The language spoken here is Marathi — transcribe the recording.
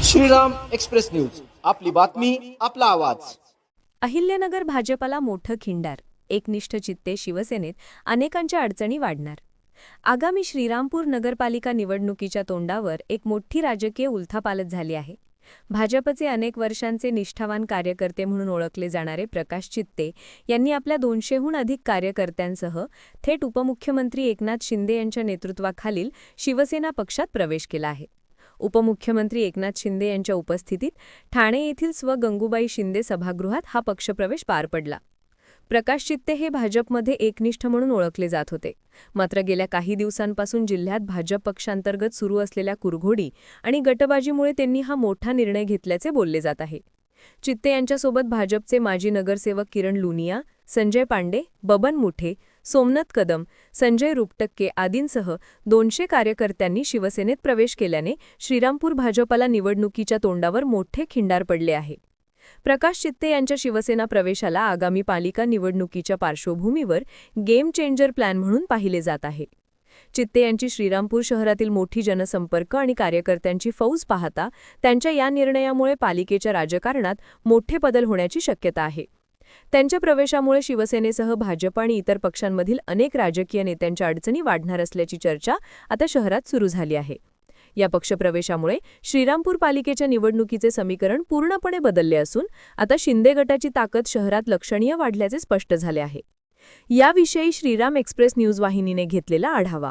श्रीराम एक्सप्रेस न्यूज, आपली बातमी आपला आवाज। अहिल्यानगर भाजपाला मोठं खिंडार, एकनिष्ठ चित्ते शिवसेनेत अनेकांच्या अडचणी वाढणार। आगामी श्रीरामपूर नगरपालिका निवडणुकीच्या तोंडावर एक मोठी राजकीय उलथापालथ झाली आहे। भाजपचे अनेक वर्षांचे निष्ठावान कार्यकर्ते म्हणून ओळखले जाणारे प्रकाश चित्ते यांनी आपल्या 200हून अधिक कार्यकर्त्यांसह थेट उपमुख्यमंत्री एकनाथ शिंदे यांच्या नेतृत्वाखालील शिवसेना पक्षात प्रवेश केला आहे। उपमुख्यमंत्री एकनाथ शिंदे यांच्या उपस्थितीत ठाणे येथील स्व गंगूबाई शिंदे सभागृहात हा पक्षप्रवेश पार पडला। प्रकाश चित्ते हे भाजपमध्ये एकनिष्ठ म्हणून ओळखले जात होते, मात्र गेल्या काही दिवसांपासून जिल्ह्यात भाजप पक्षांतर्गत सुरू असलेल्या कुरघोडी आणि गटबाजीमुळे त्यांनी हा मोठा निर्णय घेतल्याचे बोलले जात आहे। चित्ते यांच्यासोबत भाजपचे माजी नगरसेवक किरण लुनिया, संजय पांडे, बबन मुठे, सोमनाथ कदम, संजय रुपटक्के आदींसह 200 कार्यकर्त्यांनी शिवसेनेत प्रवेश केल्याने श्रीरामपूर भाजपाला निवडणुकीच्या तोंडावर मोठे खिंडार पडले आहे। प्रकाश चित्ते यांच्या शिवसेना प्रवेशाला आगामी पालिका निवडणुकीच्या पार्श्वभूमीवर गेम चेंजर प्लॅन म्हणून पाहिले जात आहे। चित्ते यांची श्रीरामपूर शहरातील मोठी जनसंपर्क आणि कार्यकर्त्यांची फौज पाहता त्यांच्या या निर्णयामुळे पालिकेच्या राजकारणात मोठे बदल होण्याची शक्यता आहे। त्यांच्या प्रवेशामुळे शिवसेनेसह भाजप आणि इतर पक्षांमधील अनेक राजकीय नेत्यांच्या अडचणी वाढणार असल्याची चर्चा आता शहरात सुरू झाली आहे। या पक्षप्रवेशामुळे श्रीरामपूर पालिकेच्या निवडणुकीचे समीकरण पूर्णपणे बदलले असून आता शिंदे गटाची ताकद शहरात लक्षणीय वाढल्याचे स्पष्ट झाले आहे। याविषयी श्रीराम एक्सप्रेस न्यूज वाहिनीने घेतलेला आढावा।